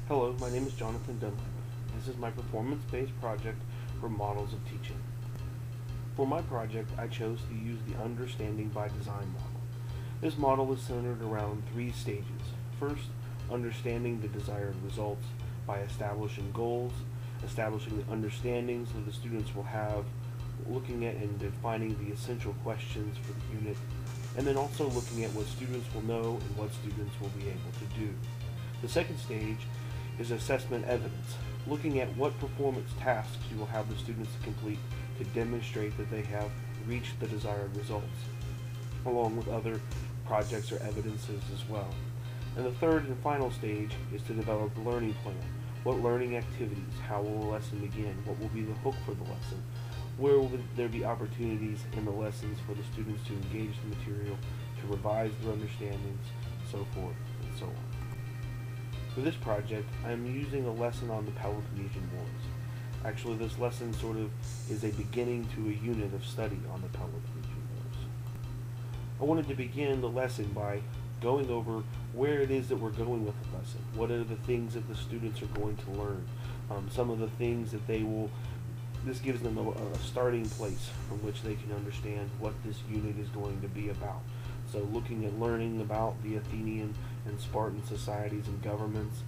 Hello, my name is Jonathan Dunlap. This is my performance-based project for Models of Teaching. For my project, I chose to use the Understanding by Design model. This model is centered around three stages. First, understanding the desired results by establishing goals, establishing the understandings that the students will have, looking at and defining the essential questions for the unit, and then also looking at what students will know and what students will be able to do. The second stage is assessment evidence, looking at what performance tasks you will have the students complete to demonstrate that they have reached the desired results, along with other projects or evidences as well. And the third and final stage is to develop a learning plan. What learning activities, how will the lesson begin, what will be the hook for the lesson, where will there be opportunities in the lessons for the students to engage the material, to revise their understandings, so forth and so on. For this project, I am using a lesson on the Peloponnesian Wars. Actually, this lesson sort of is a beginning to a unit of study on the Peloponnesian Wars. I wanted to begin the lesson by going over where it is that we're going with the lesson. What are the things that the students are going to learn? Some of the things that this gives them a starting place from which they can understand what this unit is going to be about. So looking at learning about the Athenian and Spartan societies and governments,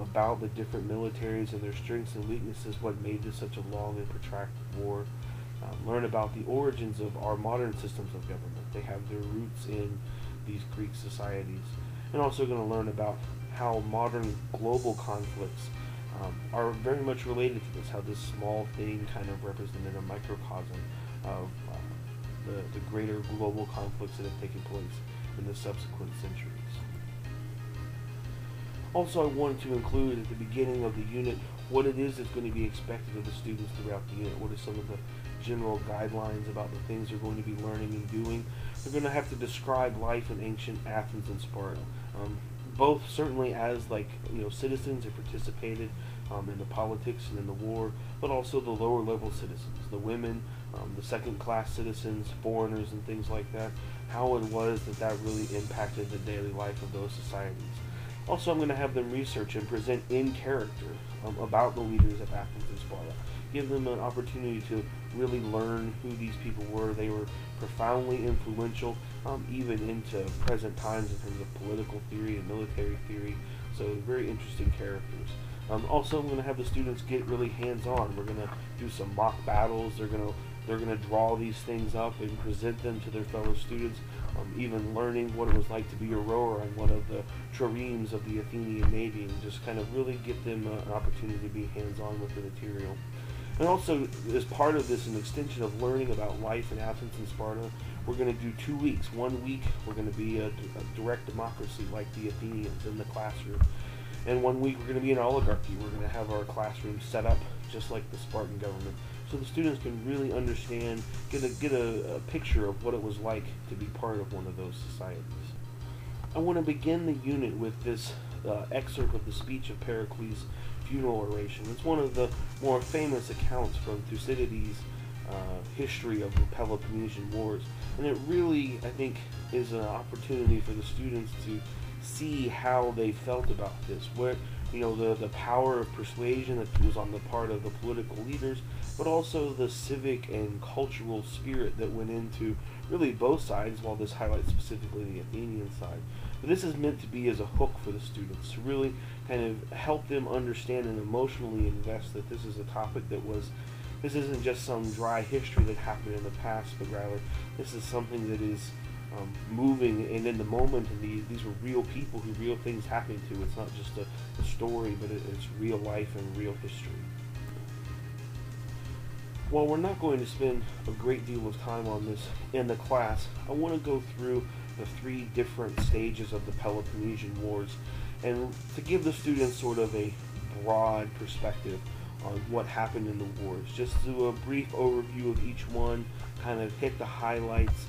about the different militaries and their strengths and weaknesses, what made this such a long and protracted war. Learn about the origins of our modern systems of government. They have their roots in these Greek societies. And also going to learn about how modern global conflicts are very much related to this, how this small thing kind of represented a microcosm of the greater global conflicts that have taken place in the subsequent centuries. Also, I wanted to include at the beginning of the unit what it is that's going to be expected of the students throughout the unit. What are some of the general guidelines about the things they're going to be learning and doing. They're going to have to describe life in ancient Athens and Sparta. Both certainly as citizens who participated in the politics and in the war, but also the lower level citizens, the women, the second class citizens, foreigners and things like that, how it was that really impacted the daily life of those societies. Also, I'm going to have them research and present in character about the leaders of Athens and Sparta. Give them an opportunity to really learn who these people were. They were profoundly influential, even into present times in terms of political theory and military theory. So very interesting characters. Also, I'm going to have the students get really hands-on. We're going to do some mock battles. They're going to draw these things up and present them to their fellow students. Even learning what it was like to be a rower on one of the triremes of the Athenian Navy, and just kind of really get them an opportunity to be hands-on with the material. And also, as part of this, an extension of learning about life in Athens and Sparta, we're going to do 2 weeks. 1 week, we're going to be a direct democracy like the Athenians in the classroom. And 1 week, we're going to be an oligarchy. We're going to have our classroom set up just like the Spartan government, so the students can really understand, get a picture of what it was like to be part of one of those societies. I want to begin the unit with this excerpt of the speech of Pericles' funeral oration. It's one of the more famous accounts from Thucydides' history of the Peloponnesian Wars, and it really, I think, is an opportunity for the students to see how they felt about this, where the power of persuasion that was on the part of the political leaders, but also the civic and cultural spirit that went into really both sides, while this highlights specifically the Athenian side. But this is meant to be as a hook for the students, to really kind of help them understand and emotionally invest that this is a topic this isn't just some dry history that happened in the past, but rather this is something that is moving and in the moment, and these were real people who real things happened to. It's not just a story, but it's real life and real history. While we're not going to spend a great deal of time on this in the class, I want to go through the 3 different stages of the Peloponnesian Wars, and to give the students sort of a broad perspective on what happened in the wars. Just do a brief overview of each one, kind of hit the highlights,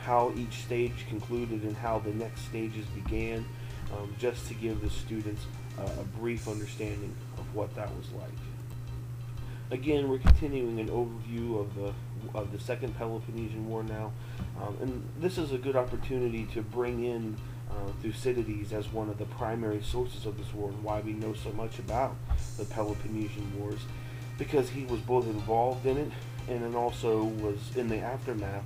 how each stage concluded and how the next stages began, just to give the students a brief understanding of what that was like. Again, we're continuing an overview of the Second Peloponnesian War now, and this is a good opportunity to bring in Thucydides as one of the primary sources of this war, and why we know so much about the Peloponnesian Wars, because he was both involved in it and then also was in the aftermath,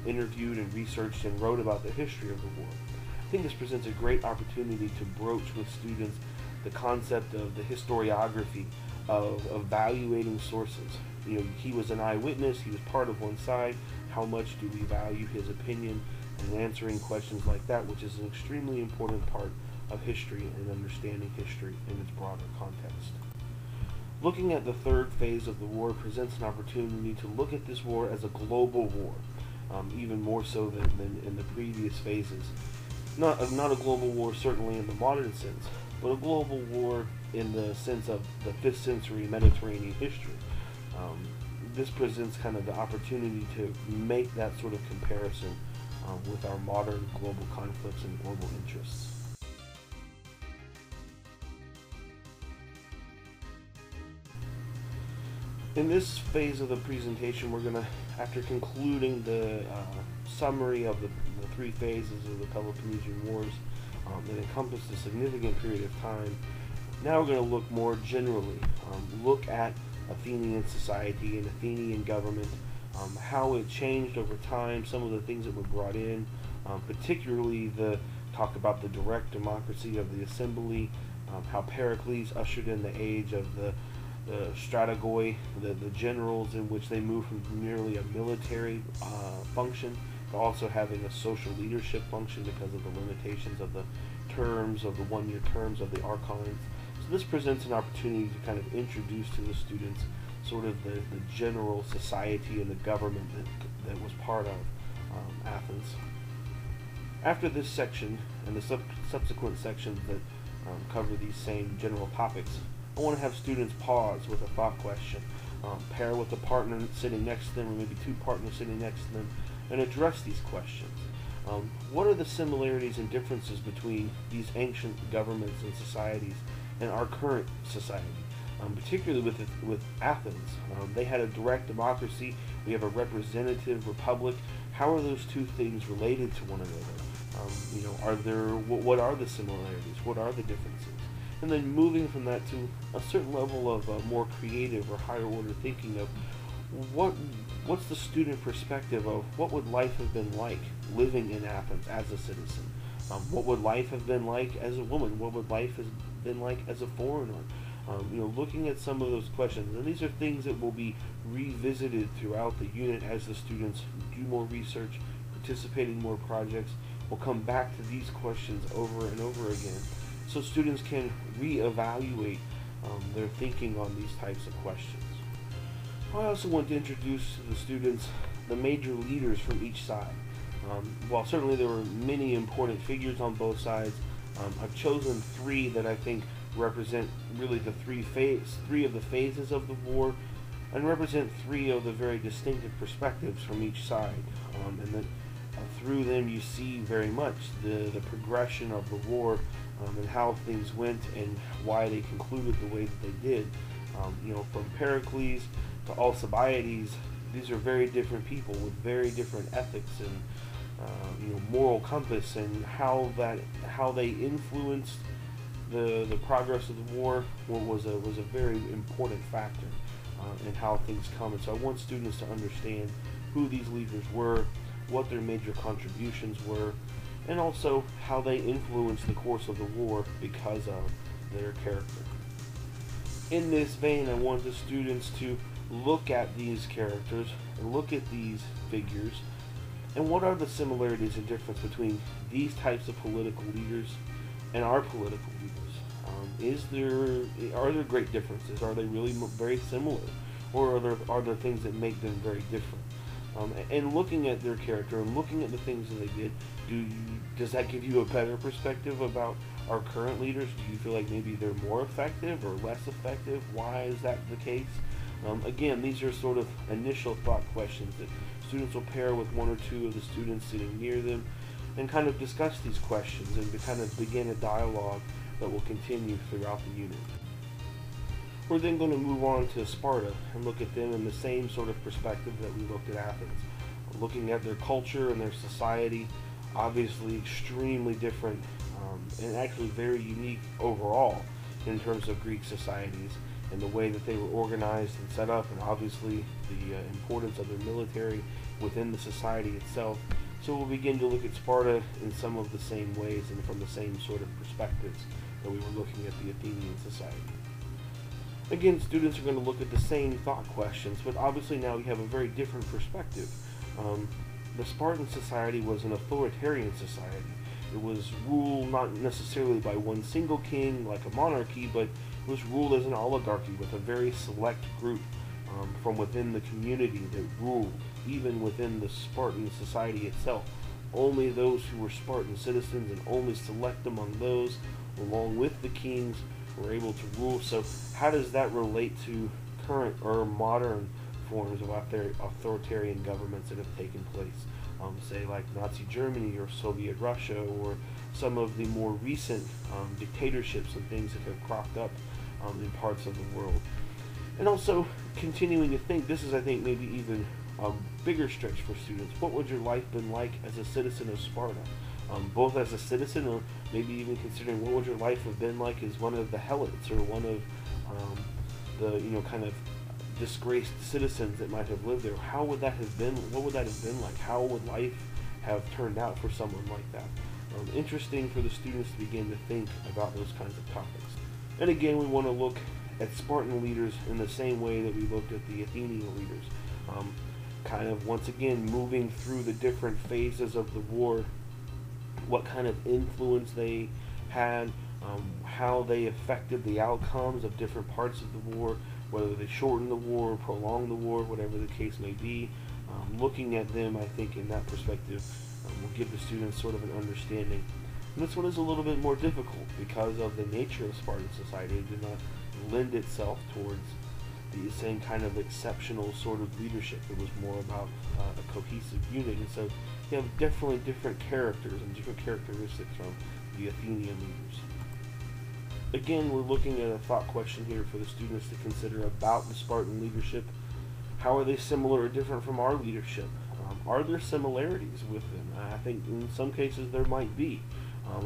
interviewed and researched and wrote about the history of the war. I think this presents a great opportunity to broach with students the concept of the historiography of evaluating sources. He was an eyewitness, he was part of one side. How much do we value his opinion, and answering questions like that, which is an extremely important part of history and understanding history in its broader context. Looking at the third phase of the war presents an opportunity to look at this war as a global war, even more so than in the previous phases. Not a global war certainly in the modern sense, but a global war in the sense of the 5th century Mediterranean history. This presents kind of the opportunity to make that sort of comparison with our modern global conflicts and global interests. In this phase of the presentation, we're going to, after concluding the summary of the 3 phases of the Peloponnesian Wars that encompassed a significant period of time, now we're going to look more generally, look at Athenian society and Athenian government, how it changed over time, some of the things that were brought in, particularly talk about the direct democracy of the assembly, how Pericles ushered in the age of the strategoi, the generals, in which they moved from merely a military function to also having a social leadership function because of the limitations of the terms, of the one-year terms of the archons. So this presents an opportunity to kind of introduce to the students sort of the general society and the government that was part of Athens. After this section and the subsequent sections that cover these same general topics, I want to have students pause with a thought question, pair with a partner sitting next to them, or maybe 2 partners sitting next to them, and address these questions. What are the similarities and differences between these ancient governments and societies and our current society? Particularly with Athens. They had a direct democracy, we have a representative republic. How are those 2 things related to one another? What are the similarities? What are the differences? And then moving from that to a certain level of more creative or higher order thinking of what's the student perspective of what would life have been like living in Athens as a citizen? What would life have been like as a woman? What would life have been like as a foreigner? Looking at some of those questions. And these are things that will be revisited throughout the unit as the students do more research, participate in more projects. We'll come back to these questions over and over again, so students can reevaluate their thinking on these types of questions. I also want to introduce to the students the major leaders from each side. While certainly there were many important figures on both sides, I've chosen 3 that I think represent really the 3 of the phases of the war, and represent 3 of the very distinctive perspectives from each side. And then through them you see very much the progression of the war, and how things went and why they concluded the way that they did. From Pericles to Alcibiades, these are very different people with very different ethics and moral compass, and how they influenced the progress of the war was a very important factor in how things come. And so I want students to understand who these leaders were, what their major contributions were, and also how they influenced the course of the war because of their character. In this vein, I want the students to look at these characters and look at these figures, and what are the similarities and difference between these types of political leaders and our political leaders? Are there great differences? Are they really very similar, or are there things that make them very different? And looking at their character and looking at the things that they did, does that give you a better perspective about our current leaders? Do you feel like maybe they're more effective or less effective? Why is that the case? Again, these are sort of initial thought questions that students will pair with 1 or 2 of the students sitting near them and kind of discuss these questions and to kind of begin a dialogue that will continue throughout the unit. We're then going to move on to Sparta and look at them in the same sort of perspective that we looked at Athens, looking at their culture and their society, obviously extremely different, and actually very unique overall in terms of Greek societies and the way that they were organized and set up, and obviously the importance of their military within the society itself. So we'll begin to look at Sparta in some of the same ways and from the same sort of perspectives that we were looking at the Athenian society. Again, students are going to look at the same thought questions, but obviously now we have a very different perspective. The Spartan society was an authoritarian society. It was ruled not necessarily by one single king like a monarchy, but it was ruled as an oligarchy with a very select group from within the community that ruled, even within the Spartan society itself. Only those who were Spartan citizens, and only select among those, along with the kings, were able to rule. So how does that relate to current or modern forms of authoritarian governments that have taken place? Say like Nazi Germany or Soviet Russia, or some of the more recent dictatorships and things that have cropped up in parts of the world. And also continuing to think, this is I think maybe even a bigger stretch for students. What would your life been like as a citizen of Sparta? Both as a citizen, or maybe even considering what would your life have been like as one of the helots, or one of the kind of disgraced citizens that might have lived there. How would that have been? What would that have been like? How would life have turned out for someone like that? Interesting for the students to begin to think about those kinds of topics. And again, we want to look at Spartan leaders in the same way that we looked at the Athenian leaders. Kind of once again moving through the different phases of the war, what kind of influence they had, how they affected the outcomes of different parts of the war, whether they shortened the war, prolonged the war, whatever the case may be. Looking at them, I think, in that perspective will give the students sort of an understanding. And this one is a little bit more difficult because of the nature of Spartan society. It did not lend itself towards the same kind of exceptional sort of leadership. It was more about a cohesive unit. And so you have definitely different characters and different characteristics from the Athenian leaders. Again, we're looking at a thought question here for the students to consider about the Spartan leadership. How are they similar or different from our leadership? Are there similarities with them? I think in some cases there might be.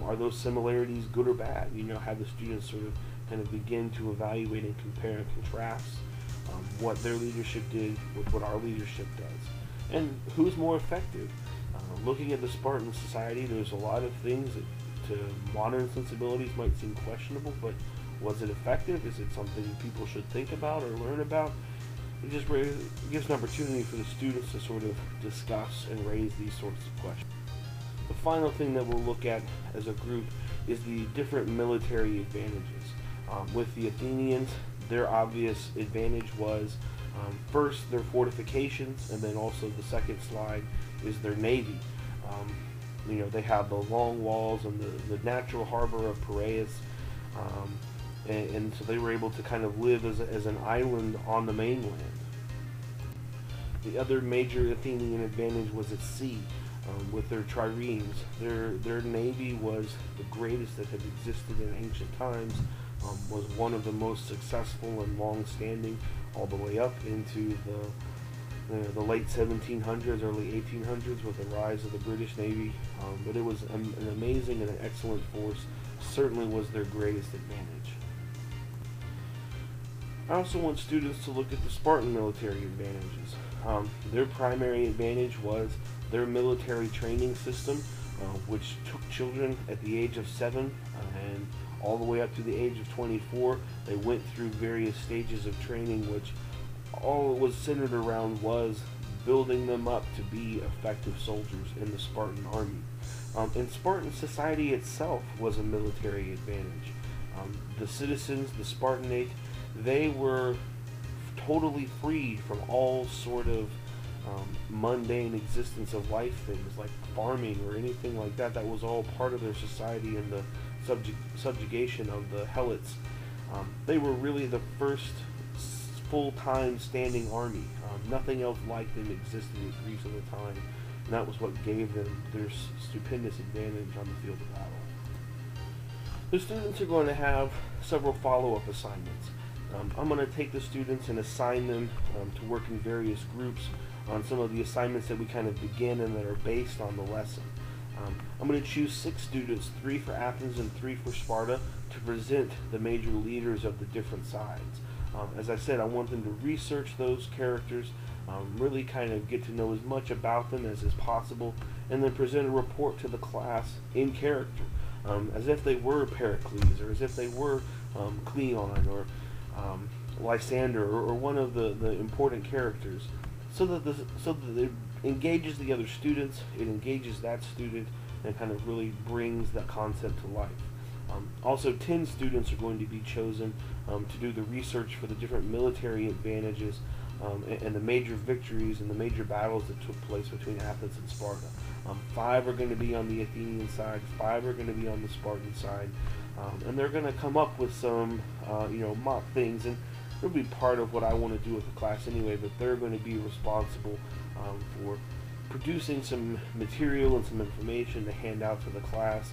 Are those similarities good or bad? Have the students sort of kind of begin to evaluate and compare and contrast what their leadership did with what our leadership does. And who's more effective? Looking at the Spartan society, there's a lot of things that to modern sensibilities might seem questionable, but was it effective? Is it something people should think about or learn about? It just gives an opportunity for the students to sort of discuss and raise these sorts of questions. The final thing that we'll look at as a group is the different military advantages. With the Athenians, their obvious advantage was first their fortifications, and then also the second slide is their navy. They have the long walls and the natural harbor of Piraeus, and so they were able to kind of live as an island on the mainland. The other major Athenian advantage was at sea, with their triremes. Their navy was the greatest that had existed in ancient times, was one of the most successful and long-standing all the way up into the late 1700s, early 1800s with the rise of the British Navy. But it was an amazing and an excellent force. Certainly was their greatest advantage. I also want students to look at the Spartan military advantages. Their primary advantage was their military training system, which took children at the age of 7 and all the way up to the age of 24. They went through various stages of training, which all it was centered around was building them up to be effective soldiers in the Spartan army. And Spartan society itself was a military advantage. The citizens, the Spartanate, they were totally free from all sort of mundane existence of life things like farming or anything like that. That was all part of their society and the subjugation of the helots. They were really the first full-time standing army. Nothing else like them existed in Greece at the time, and that was what gave them their stupendous advantage on the field of battle. The students are going to have several follow-up assignments. I'm going to take the students and assign them to work in various groups on some of the assignments that we kind of begin and that are based on the lesson. I'm going to choose 6 students, 3 for Athens and 3 for Sparta, to present the major leaders of the different sides. As I said, I want them to research those characters, really kind of get to know as much about them as is possible, and then present a report to the class in character, as if they were Pericles, or as if they were Cleon, or Lysander, or one of the important characters, so that it engages the other students, it engages that student, and kind of really brings that concept to life. Also, 10 students are going to be chosen to do the research for the different military advantages and the major victories and the major battles that took place between Athens and Sparta. 5 are going to be on the Athenian side, 5 are going to be on the Spartan side, and they're going to come up with some mock things, and it'll be part of what I want to do with the class anyway, but they're going to be responsible for producing some material and some information to hand out to the class,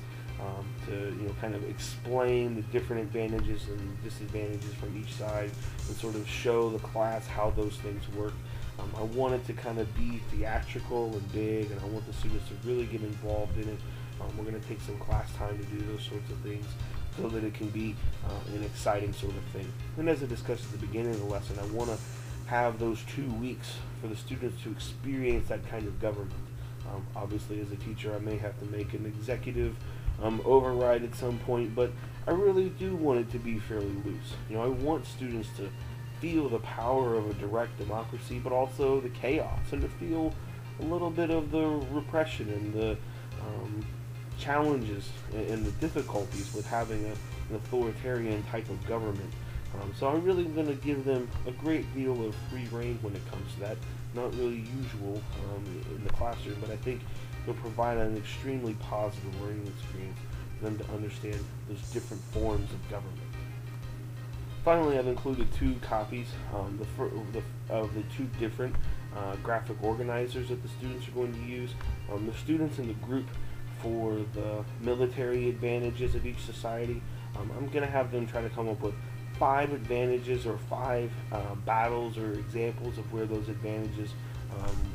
to kind of explain the different advantages and disadvantages from each side, and sort of show the class how those things work. I want it to kind of be theatrical and big, and I want the students to really get involved in it. We're going to take some class time to do those sorts of things so that it can be an exciting sort of thing. And as I discussed at the beginning of the lesson, I want to have those 2 weeks for the students to experience that kind of government. Obviously, as a teacher, I may have to make an executive override at some point, but I really do want it to be fairly loose. I want students to feel the power of a direct democracy, but also the chaos, and to feel a little bit of the repression and the challenges and the difficulties with having an authoritarian type of government. So I'm really going to give them a great deal of free rein when it comes to that. Not really usual in the classroom, but I think it'll provide an extremely positive learning experience for them to understand those different forms of government. Finally, I've included 2 copies of the 2 different graphic organizers that the students are going to use. The students in the group for the military advantages of each society, I'm going to have them try to come up with 5 advantages or 5 battles or examples of where those advantages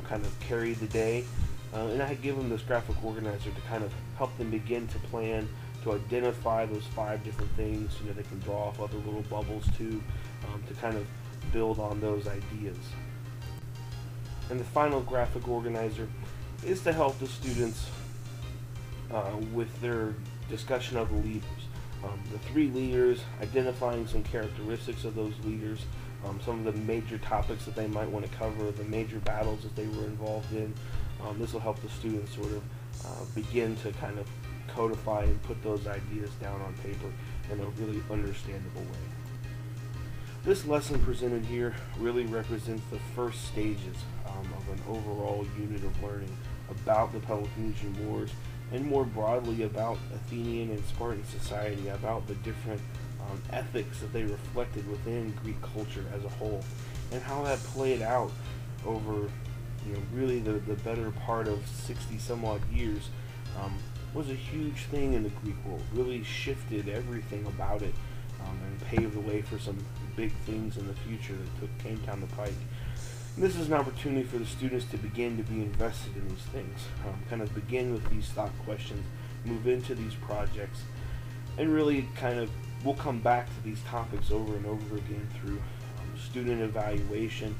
kind of carry the day. And I give them this graphic organizer to kind of help them begin to plan, to identify those 5 different things. They can draw off other little bubbles too, to kind of build on those ideas. And the final graphic organizer is to help the students with their discussion of the leaders. The 3 leaders, identifying some characteristics of those leaders, some of the major topics that they might want to cover, the major battles that they were involved in. This will help the students sort of begin to kind of codify and put those ideas down on paper in a really understandable way. This lesson presented here really represents the first stages of an overall unit of learning about the Peloponnesian Wars, and more broadly about Athenian and Spartan society, about the different ethics that they reflected within Greek culture as a whole, and how that played out over really the better part of 60 some odd years. Was a huge thing in the Greek world, really shifted everything about it, and paved the way for some big things in the future that came down the pike. And this is an opportunity for the students to begin to be invested in these things, kind of begin with these thought questions, move into these projects, and really kind of, we'll come back to these topics over and over again through student evaluation,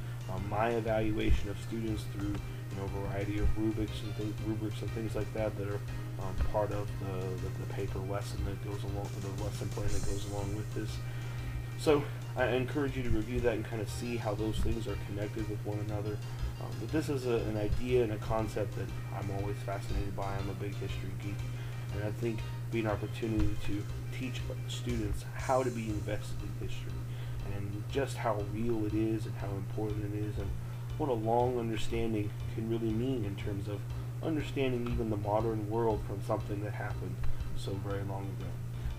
my evaluation of students through a variety of rubrics and things like that that are part of the paper lesson that goes along with the lesson plan that goes along with this. So I encourage you to review that and kind of see how those things are connected with one another. But this is an idea and a concept that I'm always fascinated by. I'm a big history geek, and I think it'd be an opportunity to teach students how to be invested in history, and just how real it is and how important it is, and what a long understanding can really mean in terms of understanding even the modern world from something that happened so very long ago.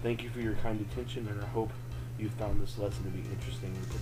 Thank you for your kind attention, and I hope you found this lesson to be interesting and